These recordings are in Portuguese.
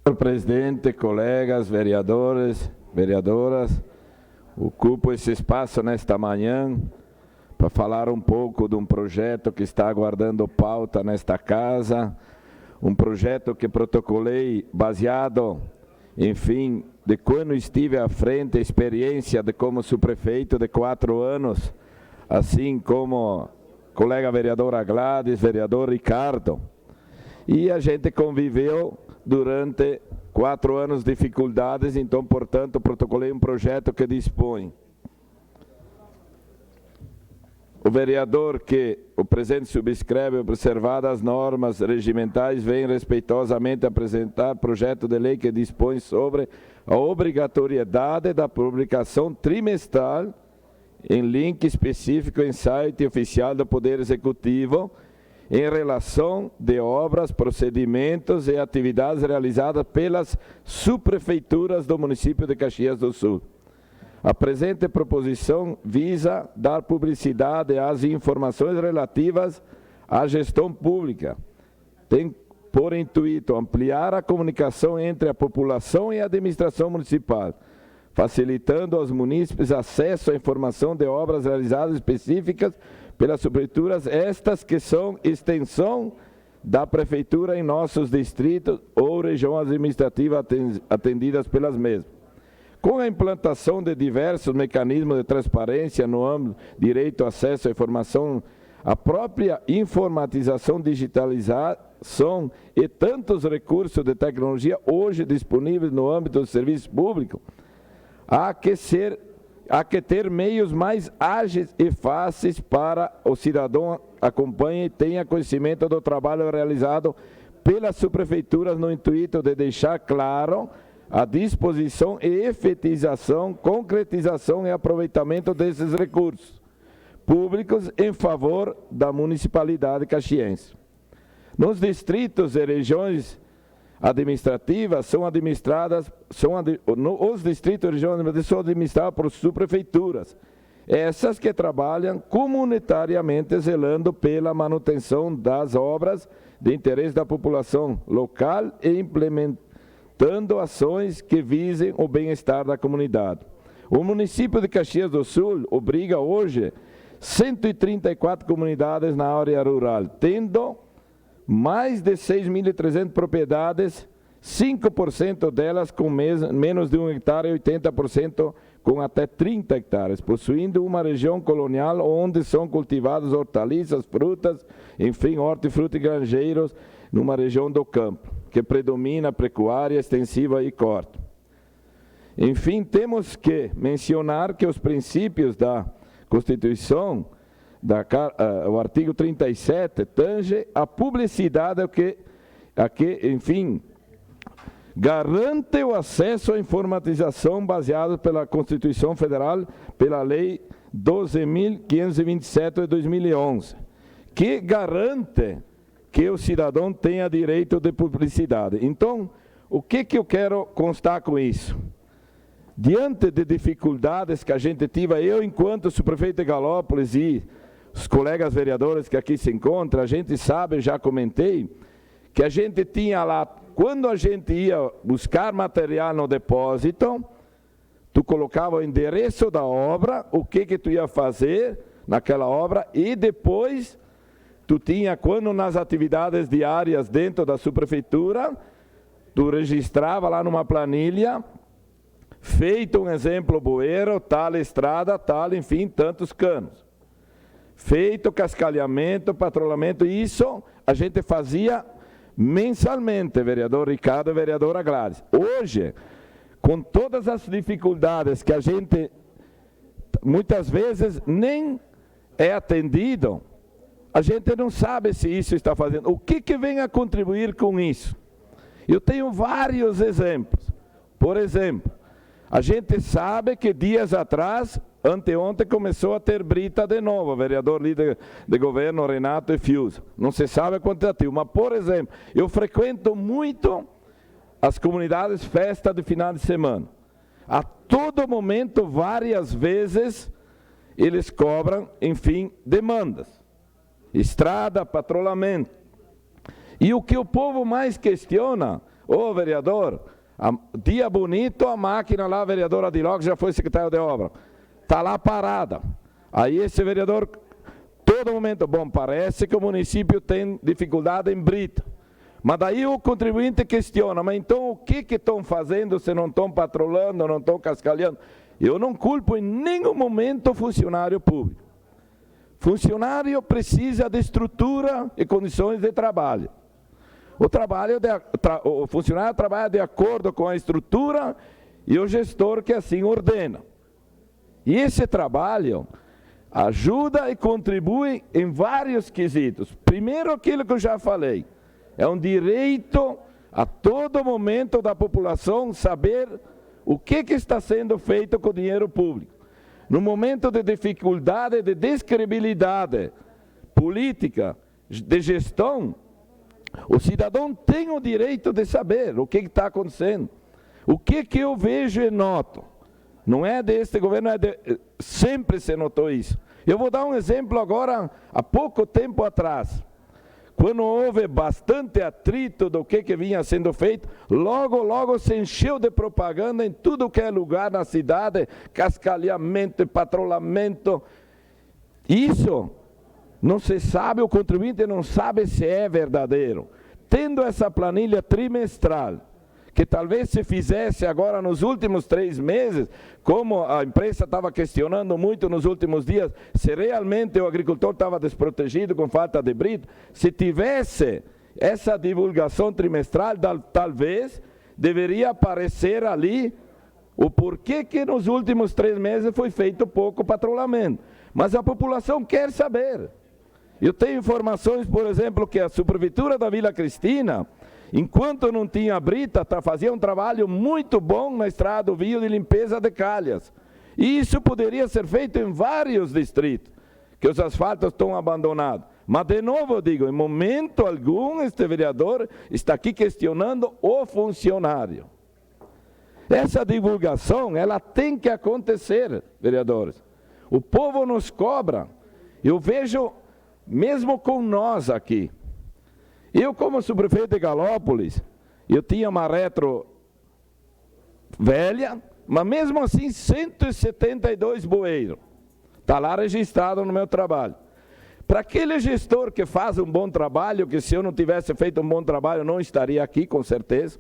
Senhor presidente, colegas, vereadores, vereadoras, ocupo esse espaço nesta manhã para falar um pouco de um projeto que está aguardando pauta nesta casa, um projeto que protocolei baseado, enfim, de quando estive à frente, a experiência de como subprefeito de 4 anos, assim como colega vereadora Gladys, vereador Ricardo. E a gente conviveu durante 4 anos de dificuldades, então, portanto, protocolei um projeto que dispõe o vereador que o presente subscreve, observadas as normas regimentais, vem respeitosamente apresentar projeto de lei que dispõe sobre a obrigatoriedade da publicação trimestral em link específico em site oficial do Poder Executivo em relação de obras, procedimentos e atividades realizadas pelas subprefeituras do município de Caxias do Sul. A presente proposição visa dar publicidade às informações relativas à gestão pública. Tem por intuito ampliar a comunicação entre a população e a administração municipal, facilitando aos munícipes acesso à informação de obras realizadas específicas pelas subprefeituras, estas que são extensão da prefeitura em nossos distritos ou região administrativa atendidas pelas mesmas. Com a implantação de diversos mecanismos de transparência no âmbito do direito ao acesso à informação, a própria informatização, digitalização e tantos recursos de tecnologia hoje disponíveis no âmbito do serviço público, há que ter meios mais ágeis e fáceis para o cidadão acompanhe e tenha conhecimento do trabalho realizado pelas subprefeituras no intuito de deixar claro a disposição e efetização, concretização e aproveitamento desses recursos públicos em favor da municipalidade caxiense. Nos distritos e regiões administrativas os distritos e regiões administrativas são administrados por subprefeituras, essas que trabalham comunitariamente zelando pela manutenção das obras de interesse da população local e implementando ações que visem o bem-estar da comunidade. O município de Caxias do Sul obriga hoje 134 comunidades na área rural, tendo mais de 6.300 propriedades, 5% delas com menos de 1 hectare e 80% com até 30 hectares, possuindo uma região colonial onde são cultivadas hortaliças, frutas, enfim, hortifruti e granjeiros, numa região do campo, que predomina a pecuária extensiva e corte. Enfim, temos que mencionar que os princípios da Constituição, o artigo 37, tange a publicidade a que, enfim, garante o acesso à informatização baseado pela Constituição Federal, pela Lei 12.527 de 2011, que garante que o cidadão tenha direito de publicidade. Então, o que eu quero constar com isso? Diante de dificuldades que a gente tive, eu enquanto subprefeito de Galópolis e os colegas vereadores que aqui se encontram, a gente sabe, já comentei, que a gente tinha lá, quando a gente ia buscar material no depósito, tu colocava o endereço da obra, o que tu ia fazer naquela obra e depois tu tinha, quando nas atividades diárias dentro da subprefeitura, tu registrava lá numa planilha, feito um exemplo, bueiro, tal estrada, tal, enfim, tantos canos. Feito cascalhamento, patrulhamento, isso a gente fazia mensalmente, vereador Ricardo e vereadora Gladys. Hoje, com todas as dificuldades que a gente, muitas vezes, nem é atendido, a gente não sabe se isso está fazendo. O que vem a contribuir com isso? Eu tenho vários exemplos. Por exemplo, a gente sabe que dias atrás, anteontem, começou a ter brita de novo, o vereador líder de governo, Renato Efiuso. Não se sabe a quantitativo, mas, por exemplo, eu frequento muito as comunidades festa de final de semana. A todo momento, várias vezes, eles cobram, enfim, demandas. Estrada, patrulhamento. E o que o povo mais questiona, Ô vereador, dia bonito, a máquina lá, a vereadora Adiló, que já foi secretária de obra, está lá parada. Aí esse vereador, todo momento, bom, parece que o município tem dificuldade em brita. Mas daí o contribuinte questiona, mas então o que estão fazendo se não estão patrolando, não estão cascalhando? Eu não culpo em nenhum momento o funcionário público. Funcionário precisa de estrutura e condições de trabalho. O funcionário trabalha de acordo com a estrutura e o gestor que assim ordena. E esse trabalho ajuda e contribui em vários quesitos. Primeiro, aquilo que eu já falei, é um direito a todo momento da população saber o que está sendo feito com o dinheiro público. No momento de dificuldade, de descredibilidade política, de gestão, o cidadão tem o direito de saber o que está acontecendo. O que eu vejo e noto. Não é deste governo, sempre se notou isso. Eu vou dar um exemplo agora, há pouco tempo atrás. Quando houve bastante atrito do que vinha sendo feito, logo se encheu de propaganda em tudo que é lugar na cidade, cascalhamento e patrulhamento. Isso não se sabe, o contribuinte não sabe se é verdadeiro. Tendo essa planilha trimestral, que talvez se fizesse agora nos últimos 3 meses, como a imprensa estava questionando muito nos últimos dias, se realmente o agricultor estava desprotegido com falta de brita, se tivesse essa divulgação trimestral, talvez deveria aparecer ali o porquê que nos últimos 3 meses foi feito pouco patrulhamento. Mas a população quer saber. Eu tenho informações, por exemplo, que a Subprefeitura da Vila Cristina, enquanto não tinha brita, fazia um trabalho muito bom na estrada do Vinho de limpeza de calhas. E isso poderia ser feito em vários distritos, que os asfaltos estão abandonados. Mas, de novo, eu digo, em momento algum, este vereador está aqui questionando o funcionário. Essa divulgação, ela tem que acontecer, vereadores. O povo nos cobra. Eu vejo, mesmo com nós aqui, eu, como subprefeito de Galópolis, eu tinha uma retro velha, mas mesmo assim 172 bueiros. Está lá registrado no meu trabalho. Para aquele gestor que faz um bom trabalho, que se eu não tivesse feito um bom trabalho, eu não estaria aqui, com certeza.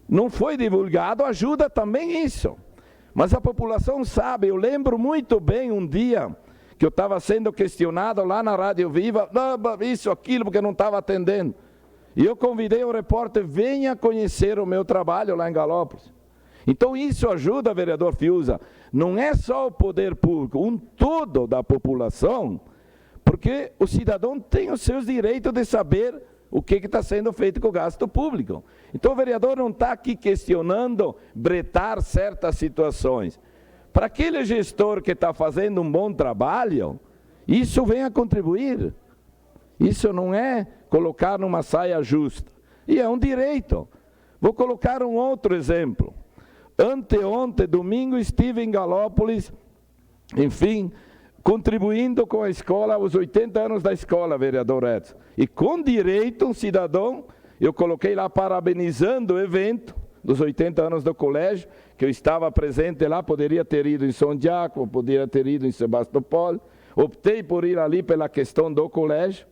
Não foi divulgado, ajuda também isso. Mas a população sabe, eu lembro muito bem um dia que eu estava sendo questionado lá na Rádio Viva, isso, aquilo, porque não estava atendendo. E eu convidei o repórter, venha conhecer o meu trabalho lá em Galópolis. Então isso ajuda, vereador Fiuza, não é só o poder público, um todo da população, porque o cidadão tem os seus direitos de saber o que está sendo feito com o gasto público. Então o vereador não está aqui questionando, bretar certas situações. Para aquele gestor que está fazendo um bom trabalho, isso vem a contribuir. Isso não é colocar numa saia justa. E é um direito. Vou colocar um outro exemplo. Anteontem, domingo, estive em Galópolis, enfim, contribuindo com a escola, os 80 anos da escola, vereador Edson. E com direito, um cidadão, eu coloquei lá parabenizando o evento dos 80 anos do colégio, que eu estava presente lá, poderia ter ido em São Diácono, poderia ter ido em Sebastopol, optei por ir ali pela questão do colégio,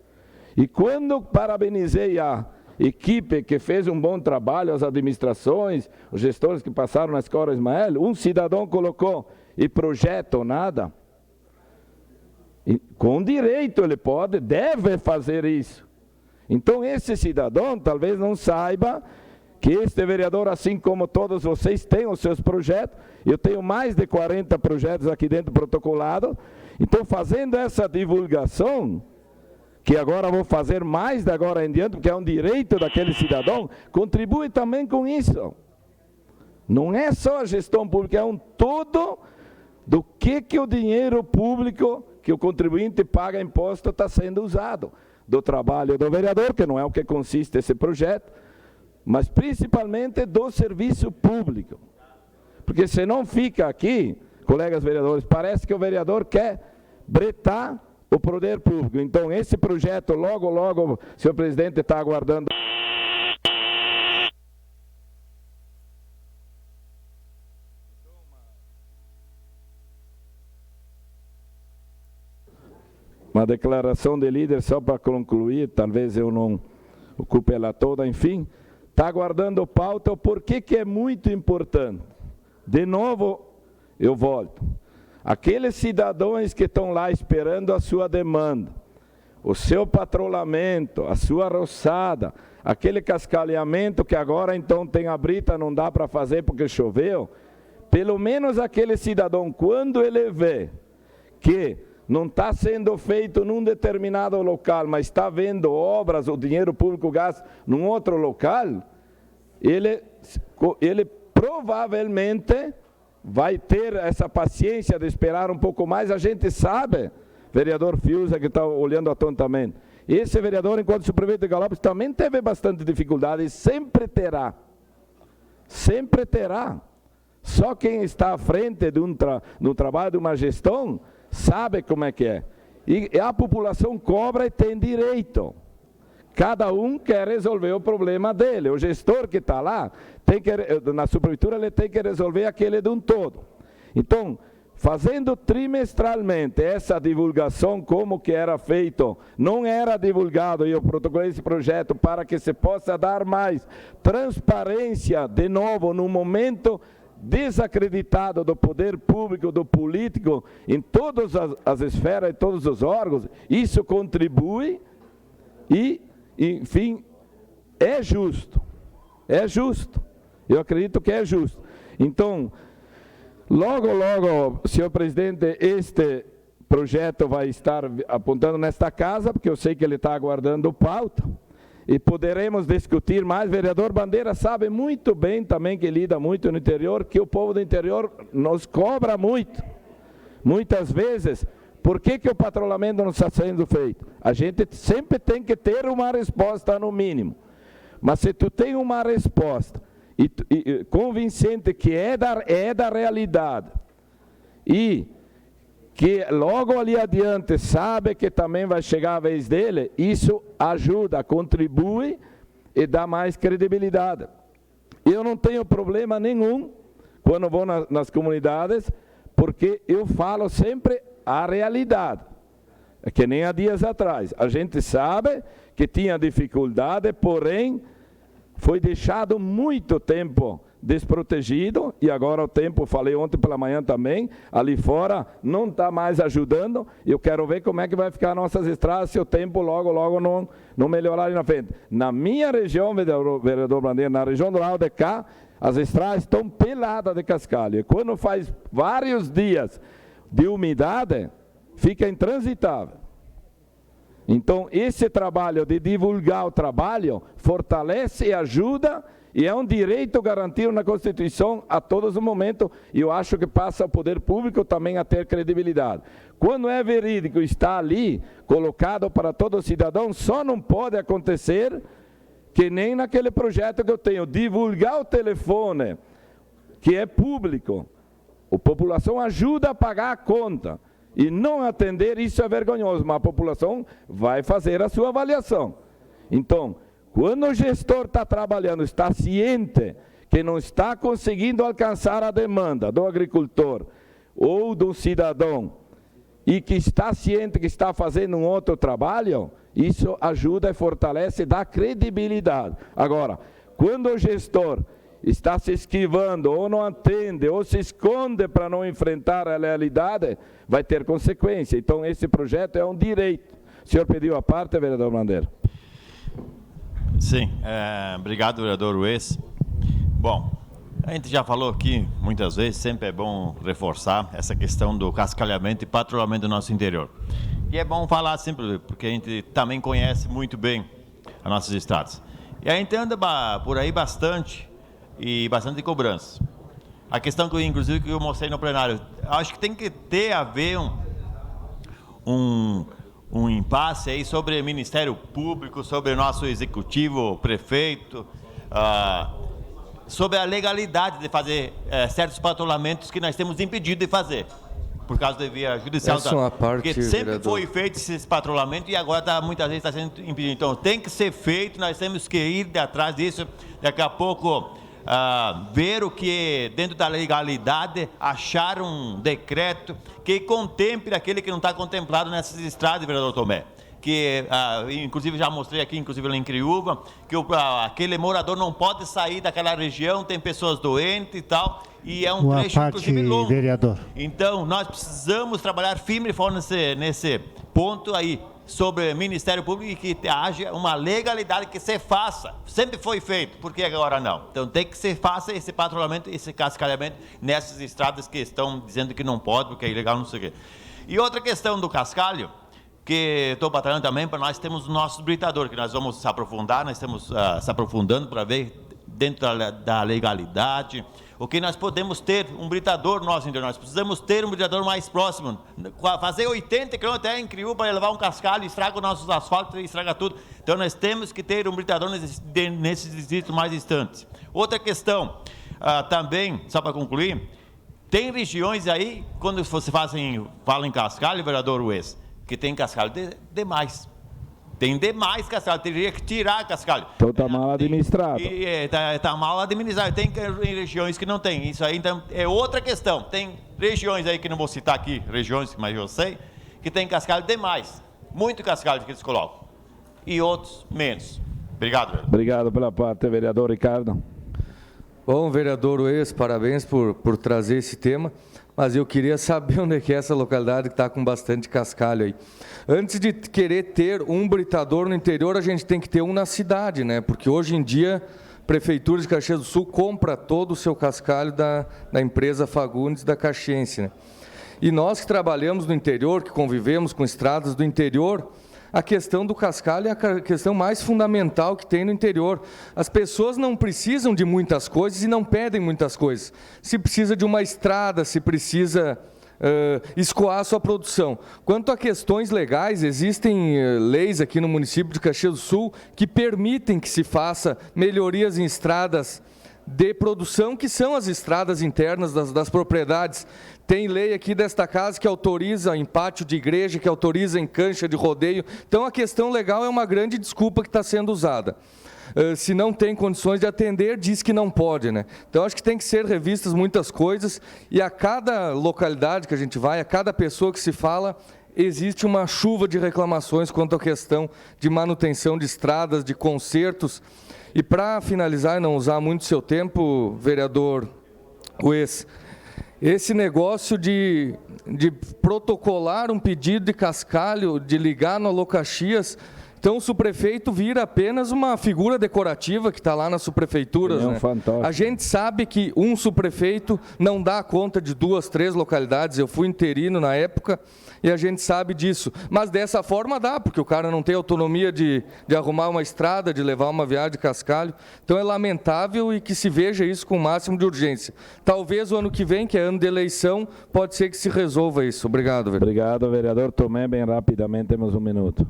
e quando parabenizei a equipe que fez um bom trabalho, as administrações, os gestores que passaram na escola Ismael, um cidadão colocou, e projeto nada, e, com direito ele pode, deve fazer isso. Então esse cidadão talvez não saiba que este vereador, assim como todos vocês, tem os seus projetos. Eu tenho mais de 40 projetos aqui dentro protocolados. Então, fazendo essa divulgação, que agora vou fazer mais de agora em diante, porque é um direito daquele cidadão, contribui também com isso. Não é só a gestão pública, é um todo do que o dinheiro público, que o contribuinte paga imposto, está sendo usado. Do trabalho do vereador, que não é o que consiste esse projeto, mas principalmente do serviço público. Porque se não fica aqui, colegas vereadores, parece que o vereador quer bretar o poder público. Então esse projeto, logo, senhor presidente, está aguardando. uma declaração de líder só para concluir, talvez eu não ocupe ela toda, enfim, está aguardando pauta, por que é muito importante? De novo, eu volto. Aqueles cidadãos que estão lá esperando a sua demanda, o seu patrulhamento, a sua roçada, aquele cascalhamento que agora então tem a brita, não dá para fazer porque choveu, pelo menos aquele cidadão, quando ele vê que não está sendo feito num determinado local, mas está vendo obras, o dinheiro público gasto num outro local, ele provavelmente vai ter essa paciência de esperar um pouco mais. A gente sabe, vereador Fiuza, que está olhando atontamente, esse vereador, enquanto subprefeito de Galópolis, também teve bastante dificuldade e sempre terá. Sempre terá. Só quem está à frente de no trabalho de uma gestão sabe como é que é. E a população cobra e tem direito. Cada um quer resolver o problema dele. O gestor que está lá, na subprefeitura, ele tem que resolver aquele de um todo. Então, fazendo trimestralmente essa divulgação, como que era feito, não era divulgado, e eu protocolei esse projeto para que se possa dar mais transparência, de novo, num momento desacreditado do poder público, do político, em todas as esferas, em todos os órgãos. Isso contribui e, enfim, é justo. É justo. Eu acredito que é justo. Então, logo, senhor presidente, este projeto vai estar apontando nesta casa, porque eu sei que ele está aguardando pauta, e poderemos discutir mais. Vereador Bandeira sabe muito bem também, que lida muito no interior, que o povo do interior nos cobra muito. Muitas vezes, por que o patrulhamento não está sendo feito? A gente sempre tem que ter uma resposta no mínimo. Mas se tu tem uma resposta e convincente que é da realidade, e que logo ali adiante sabe que também vai chegar a vez dele, isso ajuda, contribui e dá mais credibilidade. Eu não tenho problema nenhum quando vou nas comunidades, porque eu falo sempre a realidade. É que nem há dias atrás. A gente sabe que tinha dificuldade, porém, foi deixado muito tempo desprotegido, e agora o tempo, falei ontem pela manhã também, ali fora não está mais ajudando. Eu quero ver como é que vai ficar nossas estradas se o tempo logo não melhorar ali na frente. Na minha região, vereador Bandeira, na região do lado de cá, as estradas estão peladas de cascalho, e quando faz vários dias de umidade, fica intransitável. Então, esse trabalho de divulgar o trabalho fortalece e ajuda, e é um direito garantido na Constituição a todos os momentos, e eu acho que passa ao poder público também a ter credibilidade. Quando é verídico, está ali, colocado para todo cidadão, só não pode acontecer que nem naquele projeto que eu tenho, divulgar o telefone, que é público, a população ajuda a pagar a conta, e não atender, isso é vergonhoso, mas a população vai fazer a sua avaliação. Então, quando o gestor está trabalhando, está ciente que não está conseguindo alcançar a demanda do agricultor ou do cidadão, e que está ciente que está fazendo um outro trabalho, isso ajuda e fortalece e dá credibilidade. Agora, quando o gestor está se esquivando, ou não atende, ou se esconde para não enfrentar a realidade, vai ter consequência. Então, esse projeto é um direito. O senhor pediu a parte, vereador Bandeira? Sim, obrigado, vereador Ruiz. Bom, a gente já falou aqui muitas vezes, sempre é bom reforçar essa questão do cascalhamento e patrulhamento do nosso interior. E é bom falar sempre, porque a gente também conhece muito bem as nossas estradas. E a gente anda por aí bastante, e bastante cobrança. A questão que, inclusive, que eu mostrei no plenário, acho que tem que ter a ver um impasse aí sobre o Ministério Público, sobre o nosso executivo, prefeito, sobre a legalidade de fazer certos patrulhamentos que nós temos impedido de fazer, por causa da via judicial. Essa é uma parte, porque sempre vereador, foi feito esse patrulhamento e agora muitas vezes está sendo impedido. Então tem que ser feito, nós temos que ir atrás disso. Daqui a pouco ver o que, dentro da legalidade, achar um decreto que contemple aquele que não está contemplado nessas estradas, vereador Tomé. Que, inclusive, já mostrei aqui, inclusive lá em Criúva, que aquele morador não pode sair daquela região, tem pessoas doentes e tal, e é um trecho, inclusive, longo. Vereador. Então, nós precisamos trabalhar firme e forte nesse ponto aí, sobre o Ministério Público, e que haja uma legalidade que se faça. Sempre foi feito, por que agora não? Então, tem que se faça esse patrulhamento, esse cascalhamento nessas estradas que estão dizendo que não pode, porque é ilegal, não sei o quê. E outra questão do cascalho, que estou batalhando também, para nós temos o nosso britador, que nós vamos se aprofundar, nós estamos se aprofundando para ver dentro da legalidade, o que nós podemos ter, um britador nosso interior, nós precisamos ter um britador mais próximo, fazer 80 km até em Criúva para levar um cascalho, estraga os nossos asfaltos, estraga tudo, então nós temos que ter um britador nesses distritos mais distantes. Outra questão, também, só para concluir, tem regiões aí, quando você fala em cascalho, vereador Ues, que tem cascalho demais. Tem demais cascalho, teria que tirar cascalho. Então está mal administrado. Está mal administrado, tem regiões que não tem. Isso aí, então, é outra questão. Tem regiões aí, que não vou citar aqui, regiões, mas eu sei, que tem cascalho demais. Muito cascalho que eles colocam. E outros menos. Obrigado, vereador. Obrigado pela parte, vereador Ricardo. Bom, vereador Ues, parabéns por trazer esse tema. Mas eu queria saber onde é que é essa localidade que está com bastante cascalho aí. Antes de querer ter um britador no interior, a gente tem que ter um na cidade, né? Porque hoje em dia, a Prefeitura de Caxias do Sul compra todo o seu cascalho da empresa Fagundes da Caxiense, né? E nós que trabalhamos no interior, que convivemos com estradas do interior, a questão do cascalho é a questão mais fundamental que tem no interior. As pessoas não precisam de muitas coisas e não pedem muitas coisas. Se precisa de uma estrada, se precisa escoar a sua produção. Quanto a questões legais, existem leis aqui no município de Caxias do Sul que permitem que se faça melhorias em estradas de produção, que são as estradas internas das propriedades. Tem lei aqui desta casa que autoriza em pátio de igreja, que autoriza em cancha de rodeio. Então, a questão legal é uma grande desculpa que está sendo usada. Se não tem condições de atender, diz que não pode, né? Então, acho que tem que ser revistas muitas coisas, e a cada localidade que a gente vai, a cada pessoa que se fala, existe uma chuva de reclamações quanto à questão de manutenção de estradas, de consertos. E para finalizar e não usar muito seu tempo, vereador Ues, esse negócio de protocolar um pedido de cascalho, de ligar no Alô Caxias, então o subprefeito vira apenas uma figura decorativa que está lá nas subprefeituras, né? A gente sabe que um subprefeito não dá conta de 2, 3 localidades, eu fui interino na época e a gente sabe disso, mas dessa forma dá, porque o cara não tem autonomia de arrumar uma estrada, de levar uma viagem de cascalho, então é lamentável e que se veja isso com o máximo de urgência. Talvez o ano que vem, que é ano de eleição, pode ser que se resolva isso. Obrigado, vereador. Obrigado, vereador Tomé, bem rapidamente, temos 1 minuto.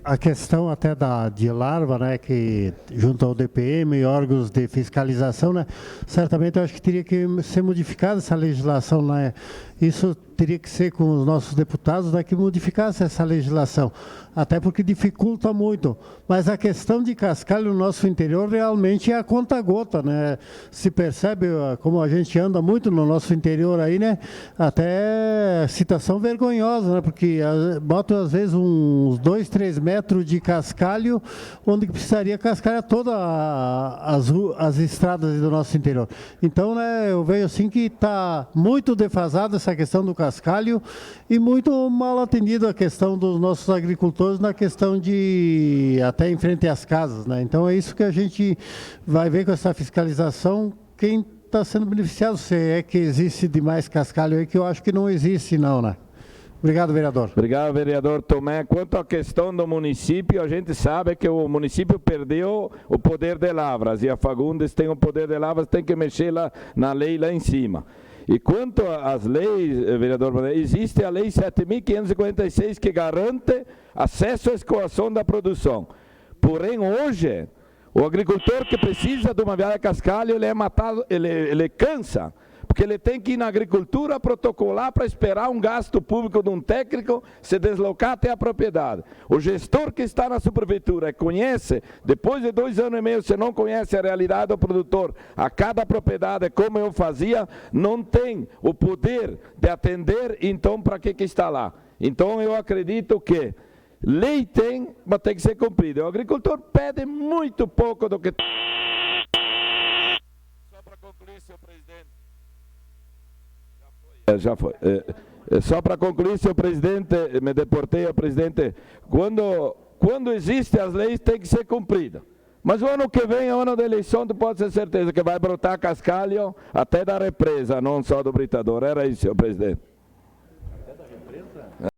A questão até de larva, né, que junto ao DPM e órgãos de fiscalização, né, certamente eu acho que teria que ser modificada essa legislação, né? Isso teria que ser com os nossos deputados, né, que modificasse essa legislação, até porque dificulta muito. Mas a questão de cascalho no nosso interior realmente é a conta-gota, né? Se percebe como a gente anda muito no nosso interior aí, né? Até situação vergonhosa, né? Porque botam às vezes uns 2, 3 metros de cascalho, onde precisaria cascalhar todas as estradas do nosso interior. Então, né, eu vejo assim que está muito defasada essa questão do cascalho e muito mal atendida a questão dos nossos agricultores na questão de até em frente às casas, né? Então é isso que a gente vai ver com essa fiscalização, quem está sendo beneficiado, se é que existe demais cascalho aí, que eu acho que não existe não, né? Obrigado, vereador. Obrigado, vereador Tomé. Quanto à questão do município, a gente sabe que o município perdeu o poder de lavras e a Fagundes tem o poder de lavras, tem que mexer lá na lei lá em cima. E quanto às leis, vereador, existe a lei 7.546 que garante acesso à escoação da produção. Porém, hoje, o agricultor que precisa de uma viagem a cascalho, ele é matado, ele cansa, porque ele tem que ir na agricultura protocolar para esperar um gasto público de um técnico se deslocar até a propriedade. O gestor que está na subprefeitura conhece, depois de 2 anos e meio, se não conhece a realidade do produtor, a cada propriedade, como eu fazia, não tem o poder de atender, então para que está lá? Então eu acredito que lei tem, mas tem que ser cumprida. O agricultor pede muito pouco do que... Só para concluir, senhor presidente. Já foi. Só para concluir, senhor presidente, me deportei, presidente. Quando existem as leis, tem que ser cumprida. Mas o ano que vem, ano da eleição, tu pode ter certeza que vai brotar cascalho até da represa, não só do britador. Era isso, senhor presidente.